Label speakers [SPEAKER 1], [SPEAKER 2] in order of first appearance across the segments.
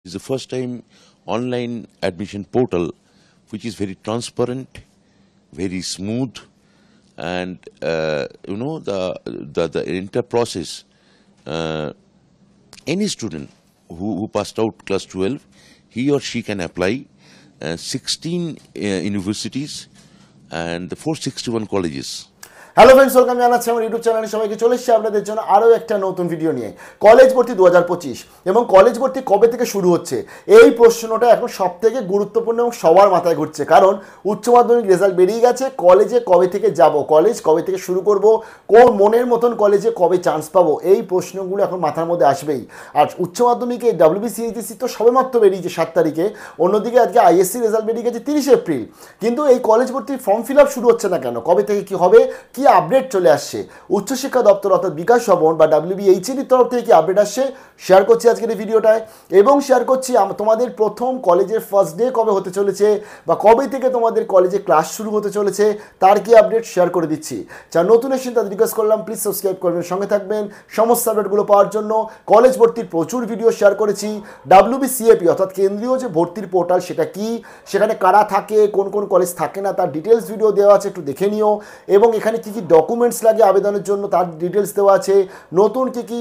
[SPEAKER 1] It's the first time online admission portal which is very transparent, very smooth, and the entire process. Any student who passed out class 12, he or she can apply 16 universities and 461 colleges.
[SPEAKER 2] Hello friends, welcome জানাচ্ছি আমার YouTube চ্যানেলে সবাইকে। চলে এসেছি আপনাদের জন্য আরও একটা নতুন ভিডিও নিয়ে। কলেজ ভর্তি 2025 এবং কলেজ ভর্তি কবে থেকে শুরু হচ্ছে, এই প্রশ্নটা এখন সব থেকে গুরুত্বপূর্ণ এবং সবার মাথায় ঘুরছে। কারণ উচ্চ মাধ্যমিক রেজাল্ট বেরিয়ে গেছে, কলেজে কবে থেকে যাব, কলেজ কবে থেকে শুরু করব, কোন মনের মতন কলেজে কবে চান্স পাবো, এই প্রশ্নগুলো এখন মাথার মধ্যে আসবেই। আর উচ্চ মাধ্যমিকে WBCHSC তো সবেমাত্র বেরিয়েছে 7 তারিখে, অন্যদিকে আজকে ISC রেজাল্ট বেরিয়ে গেছে 30 এপ্রিল। কিন্তু এই কলেজ ভর্তির ফর্ম ফিল আপ শুরু হচ্ছে না কেন, কবে থেকে কি হবে, কি আপডেট চলে আসছে উচ্চশিক্ষা দপ্তর অর্থাৎ বিকাশ ভবন বা WBHED তরফ থেকে কি আপডেট আসছে শেয়ার করছি আজকের এই ভিডিওটায়। এবং শেয়ার করছি তোমাদের প্রথম কলেজের ফার্স্ট ডে কবে হতে চলেছে বা কবে থেকে তোমাদের কলেজে ক্লাস শুরু হতে চলেছে তার কি আপডেট শেয়ার করে দিচ্ছি। যারা নতুন এসেছেন তাদের রিকোয়েস্ট করলাম প্লিজ সাবস্ক্রাইব করবেন, সঙ্গে থাকবেন সমস্ত আপডেটগুলো পাওয়ার জন্য। কলেজ ভর্তির প্রচুর ভিডিও শেয়ার করেছি। WBCAP অর্থাৎ কেন্দ্রীয় যে ভর্তির পোর্টাল সেটা কি, সেখানে কারা থাকে, কোন কোন কলেজ থাকে না তার ডিটেলস ভিডিও দেওয়া আছে, একটু দেখে নিও। এবং এখানে কী কী ডকুমেন্টস লাগে আবেদনের জন্য তার ডিটেলস দেওয়া আছে, নতুন কী কী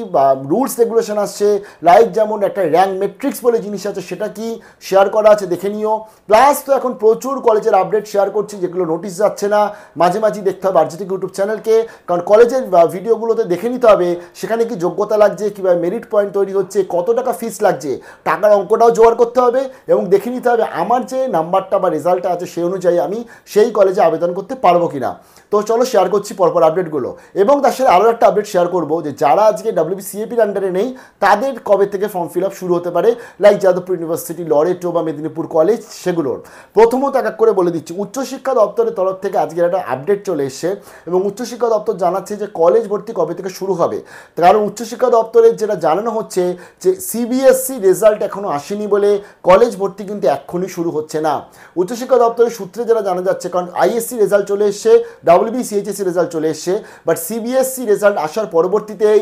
[SPEAKER 2] রুলস রেগুলেশন আসছে, লাইক যেমন একটা র্যাঙ্ক মেট্রিক্স বলে জিনিস আছে সেটা কি শেয়ার করা আছে, দেখে নিও। প্লাস তো এখন প্রচুর কলেজের আপডেট শেয়ার করছি যেগুলো নোটিশ যাচ্ছে না, মাঝে মাঝে দেখতে হবে আরজিটিক ইউটিউব চ্যানেলকে। কারণ কলেজের ভিডিওগুলোতে দেখে নিতে হবে সেখানে কি যোগ্যতা লাগছে, কীভাবে মেরিট পয়েন্ট তৈরি হচ্ছে, কত টাকা ফিস লাগছে, টাকার অঙ্কটাও জোগাড় করতে হবে এবং দেখে নিতে হবে আমার যে নাম্বারটা বা রেজাল্টটা আছে সেই অনুযায়ী আমি সেই কলেজে আবেদন করতে পারবো কিনা। তো চলো শেয়ার করছি পরপর আপডেটগুলো। এবং তার সাথে আরও একটা আপডেট শেয়ার করবো যে যারা আজকে WBCAPর আন্ডারে নেই তাদের কবে থেকে ফর্ম ফিল আপ শুরু হতে পারে, লাইক যাদবপুর ইউনিভার্সিটি, লরেটো বা মেদিনীপুর কলেজ, সেগুলোর প্রথমত এক এক করে বলে দিচ্ছি। উচ্চশিক্ষা দপ্তরের তরফ থেকে আজকের একটা আপডেট চলে এসছে এবং উচ্চশিক্ষা দপ্তর জানাচ্ছে যে কলেজ ভর্তি কবে থেকে শুরু হবে। কারণ উচ্চশিক্ষা দপ্তরের যেটা জানানো হচ্ছে যে CBSE রেজাল্ট এখনও আসেনি বলে কলেজ ভর্তি কিন্তু এক্ষুনি শুরু হচ্ছে না। উচ্চশিক্ষা দপ্তরের সূত্রে যেটা জানা যাচ্ছে, কারণ ISC রেজাল্ট চলে এসছে, WBCHSC রেজাল্ট চলে এসছে, বাট CBSE রেজাল্ট আসার পরবর্তীতেই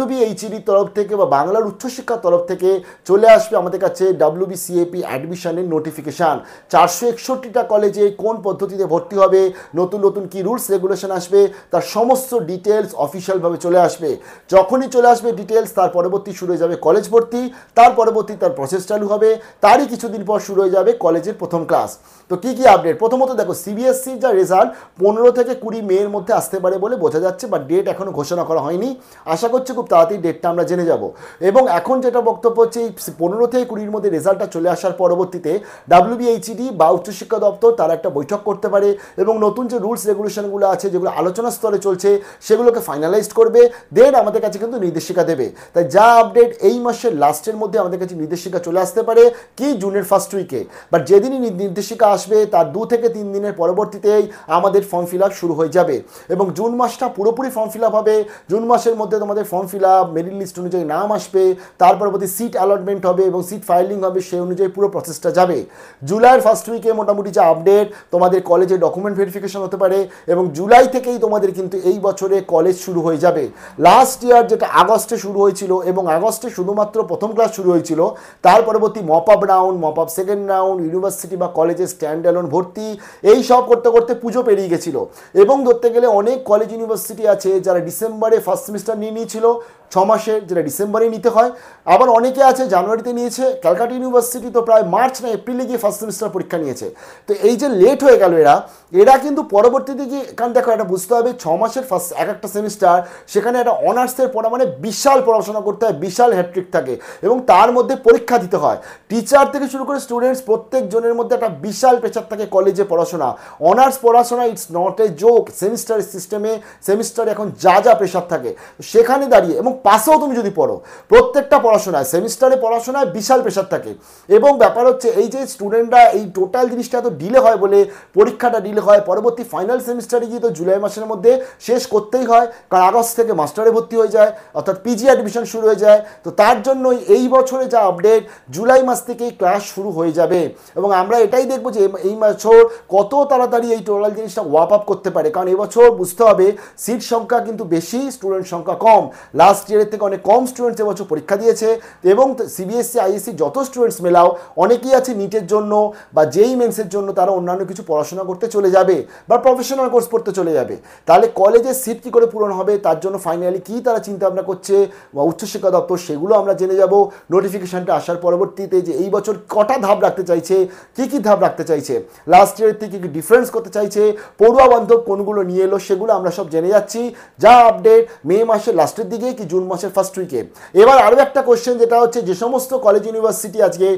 [SPEAKER 2] WBHED তরফ থেকে বা বাংলার উচ্চশিক্ষার তরফ থেকে চলে আসবে আমাদের কাছে WBCAP অ্যাডমিশনের নোটিফিকেশান। 461টা কলেজে কোন পদ্ধতিতে ভর্তি হবে, নতুন নতুন কি রুলস রেগুলেশন আসবে তার সমস্ত ডিটেলস অফিসিয়ালভাবে চলে আসবে। যখনই চলে আসবে ডিটেলস তার পরবর্তী শুরু হয়ে যাবে কলেজ ভর্তি, তার পরবর্তী তার প্রসেস চালু হবে, তারই কিছুদিন পর শুরু হয়ে যাবে কলেজের প্রথম ক্লাস। তো কী কী আপডেট, প্রথমত দেখো CBSEর যা রেজাল্ট 15 থেকে 20 মের মধ্যে আসতে পারে বলে বোঝা যাচ্ছে, বা ডেট এখনও ঘোষণা করা হয়নি। আশা করছি খুব তাড়াতাড়ি ডেটটা আমরা জেনে যাব। এবং এখন যেটা বক্তব্য হচ্ছে এই 15 থেকে 20-র মধ্যে রেজাল্টটা চলে আসার পরবর্তীতে WBHED বা উচ্চশিক্ষা দপ্তর তারা একটা বৈঠক করতে পারে এবং নতুন যে রুলস রেগুলেশনগুলো আছে যেগুলো আলোচনা স্তরে চলছে সেগুলোকে ফাইনালাইজড করবে, দেন আমাদের কাছে কিন্তু নির্দেশিকা দেবে। তাই যা আপডেট এই মাসের লাস্টের মধ্যে আমাদের কাছে নির্দেশিকা চলে আসতে পারে কি জুনের ফার্স্ট উইকে, বাট যেদিনই নির্দেশিকা আসবে তার 2 থেকে 3 দিনের পরবর্তীতেই আমাদের ফর্ম ফিল আপ শুরু হয়ে যাবে এবং জুন মাসটা পুরোপুরি ফর্ম ফিল আপ হবে। জুন মাসের মধ্যে তোমাদের form fill up, merit list অনুযায়ী নাম আসবে, তার পরবর্তী সিট অ্যালটমেন্ট হবে এবং সিট ফাইলিং হবে, সেই অনুযায়ী পুরো প্রসেসটা যাবে। জুলাইয়ের ফার্স্ট উইকে মোটামুটি যে আপডেট তোমাদের কলেজে ডকুমেন্ট ভেরিফিকেশন হতে পারে এবং জুলাই থেকেই তোমাদের কিন্তু এই বছরে কলেজ শুরু হয়ে যাবে। লাস্ট ইয়ার যেটা আগস্টে শুরু হয়েছিল এবং আগস্টে শুধুমাত্র প্রথম ক্লাস শুরু হয়েছিল, তার পরবর্তী mop up round, mop up second round, university বা কলেজে স্ট্যান্ড অ্যালোন ভর্তি, এই সব করতে করতে পুজো পেরিয়ে গেছিল। এবং ধরতে গেলে অনেক কলেজ ইউনিভার্সিটি আছে যারা ডিসেম্বরে ফার্স্ট সেমিস্টার নিয়ে নিয়েছিল 6 মাসের, যেটা ডিসেম্বরে নিতে হয়, আবার অনেকে আছে জানুয়ারিতে নিয়েছে। ক্যালকাটা ইউনিভার্সিটি তো প্রায় মার্চ না এপ্রিলে গিয়ে ফার্স্ট সেমিস্টার পরীক্ষা নিয়েছে। তো এই যে লেট হয়ে গেল এরা কিন্তু পরবর্তীতে গিয়ে, কারণ দেখো এটা বুঝতে হবে 6 মাসের ফার্স্ট এক একটা সেমিস্টার, সেখানে একটা অনার্সের পড়া মানে বিশাল পড়াশোনা করতে হয়, বিশাল হ্যাট্রিক থাকে এবং তার মধ্যে পরীক্ষা দিতে হয়। টিচার থেকে শুরু করে স্টুডেন্টস প্রত্যেকজনের মধ্যে একটা বিশাল প্রেশার থাকে কলেজে পড়াশোনা, অনার্স পড়াশোনা, it's not a joke. Semester সিস্টেমে সেমিস্টারে এখন যা যা প্রেশার থাকে সেখানে দাঁড়িয়ে, এবং পাশেও তুমি যদি পড়ো প্রত্যেকটা পড়াশোনায় সেমিস্টারে পড়াশোনায় বিশাল প্রেশার থাকে। এবং ব্যাপার হচ্ছে এই যে স্টুডেন্টরা এই টোটাল জিনিসটা এত ডিলে হয় বলে পরীক্ষাটা ডিলে হয়, পরবর্তী ফাইনাল সেমিস্টারে গিয়ে তো জুলাই মাসের মধ্যে শেষ করতেই হয়, কারণ আগস্ট থেকে মাস্টারে ভর্তি হয়ে যায় অর্থাৎ PG অ্যাডমিশন শুরু হয়ে যায়। তো তার জন্যই এই বছরে যা আপডেট জুলাই মাস থেকেই ক্লাস শুরু হয়ে যাবে এবং আমরা এটাই দেখবো যে এই বছর কত তাড়াতাড়ি এই টোটাল জিনিসটা ওয়াপ আপ করতে পারে। কারণ এবছর বুঝতে হবে সিট সংখ্যা কিন্তু বেশি, স্টুডেন্ট সংখ্যা কম। লাস্ট ইয়ারের থেকে অনেক কম স্টুডেন্টস এবছর পরীক্ষা দিয়েছে এবং সিবিএসসি আইএসসি যত স্টুডেন্টস মেলাও অনেকেই আছে নিটের জন্য বা জেই মেন্সের জন্য তারা অন্যান্য কিছু পড়াশোনা করতে চলে যাবে বা প্রফেশনাল কোর্স পড়তে চলে যাবে। তাহলে কলেজের সিট কী করে পূরণ হবে, তার জন্য ফাইনালি কী তারা চিন্তা ভাবনা করছে বা উচ্চশিক্ষা দপ্তর, সেগুলো আমরা জেনে যাব নোটিফিকেশানটা আসার পরবর্তীতে, যে এই বছর কটা ধাপ রাখতে চাইছে, কী কী ধাপ রাখতে চাইছে, লাস্ট ইয়ারের থেকে কী ডিফারেন্স করতে চাইছে, পড়ুয়া বান্ধব কোনগুলো নিয়ে এলো, সেগুলো আমরা সব জেনে যাচ্ছি। যা আপডেট মে মাসের লাস্টের দিকে কি জুন মাসের ফার্স্ট উইকে। এবার আরও একটা কোশ্চেন, যেটা হচ্ছে যে সমস্ত কলেজ ইউনিভার্সিটি আজকে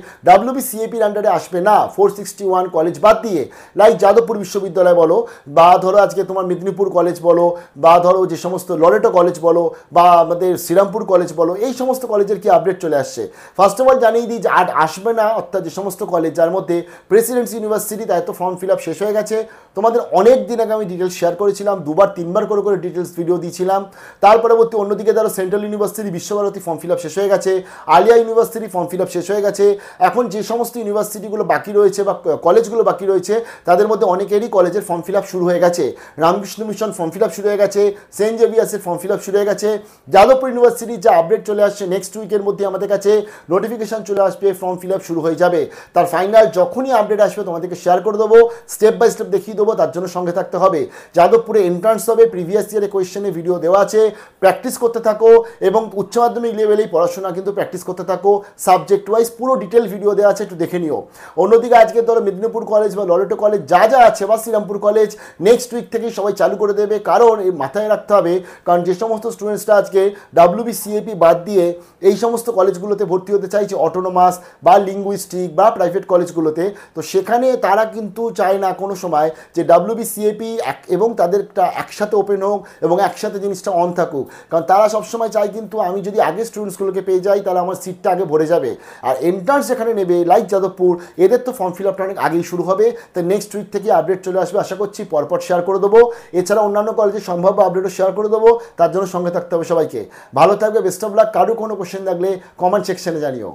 [SPEAKER 2] WBCAPর আন্ডারে আসবে না, 461 কলেজ বাদ দিয়ে, লাইক যাদবপুর বিশ্ববিদ্যালয় বলো, বা ধরো আজকে তোমার মেদিনীপুর কলেজ বলো, বা ধরো যে সমস্ত লরেটো কলেজ বলো, বা আমাদের শ্রীরামপুর কলেজ বলো, এই সমস্ত কলেজের কি আপডেট চলে আসছে। ফার্স্ট অফ অল জানিয়ে দিই যে আর আসবে না, অর্থাৎ যে সমস্ত কলেজ যার মধ্যে প্রেসিডেন্সি ইউনিভার্সিটি, তাই তো ফর্ম ফিল আপ শেষ হয়ে গেছে। তোমাদের অনেক দিন আগে আমি ডিটেলস শেয়ার করেছিলাম, 2-3বার করে ডিটেলস ভিডিও দিয়েছিলাম। তার পরবর্তী অন্যদিকে ধরো central university Visva Bharati form fill up শেষ হয়ে গেছে, Aliah university form fill up শেষ হয়ে গেছে। এখন যে সমস্ত ইউনিভার্সিটিগুলো বাকি রয়েছে বা কলেজগুলো বাকি রয়েছে, তাদের মধ্যে অনেকেরই কলেজের ফর্ম ফিল আপ শুরু হয়ে গেছে। Ramakrishna mission form fill up শুরু হয়ে গেছে, সেন্ট জেভিয়ার্সের ফর্ম ফিল আপ শুরু হয়ে গেছে। যাদবপুর ইউনিভার্সিটির যা আপডেট চলে আসছে, নেক্সট উইকের মধ্যে আমাদের কাছে নোটিফিকেশান চলে আসবে, ফর্ম ফিল আপ শুরু হয়ে যাবে। তার ফাইনাল যখনই আপডেট আসবে তোমাদেরকে শেয়ার করে দেবো, স্টেপ বাই স্টেপ দেখিয়ে দেবো, তার জন্য সঙ্গে থাকতে হবে। যাদবপুরে এন্ট্রান্স হবে, প্রিভিয়াস ইয়ারে কোয়েশ্চেনে ভিডিও দেওয়া আছে, প্র্যাকটিস করতে থাকো এবং উচ্চ মাধ্যমিক লেভেলেই পড়াশোনা কিন্তু প্র্যাকটিস করতে থাকো, সাবজেক্ট ওয়াইজ পুরো ডিটেল ভিডিও দেওয়া আছে, একটু দেখে নিও। অন্যদিকে আজকে ধরো মেদিনীপুর কলেজ বা লরেটো কলেজ যা যা আছে বা শ্রীরামপুর কলেজ নেক্সট উইক থেকেই সবাই চালু করে দেবে, কারণ এই মাথায় রাখতে হবে, কারণ যে সমস্ত স্টুডেন্টসরা আজকে WBCAP বাদ দিয়ে এই সমস্ত কলেজগুলোতে ভর্তি হতে চাইছে, অটোনোমাস বা লিঙ্গুইস্টিক বা প্রাইভেট কলেজগুলোতে, তো সেখানে তারা কিন্তু চায় না কোনো সময় যে WBCAP এবং তাদেরটা একসাথে ওপেন হোক এবং একসাথে জিনিসটা অন থাকুক, কারণ তারা সবসময় চায় কিন্তু আমি যদি আগে স্টুডেন্টসগুলোকে পেয়ে যাই তাহলে আমার সিটটা আগে ভরে যাবে। আর এন্ট্রান্স যেখানে নেবে লাইক যাদবপুর, এদের তো ফর্ম ফিল আপটা অনেক আগেই শুরু হবে, তাই নেক্সট উইক থেকে আপডেট চলে আসবে, আশা করছি পরপর শেয়ার করে দেবো। এছাড়া অন্যান্য কলেজের সম্ভাব্য আপডেটও শেয়ার করে দেবো, তার জন্য সঙ্গে থাকতে হবে সবাইকে। ভালো থাকবে, বেস্ট অফ লাক। কারো কোনো কোশ্চেন থাকলে কমেন্ট সেকশনে জানিও।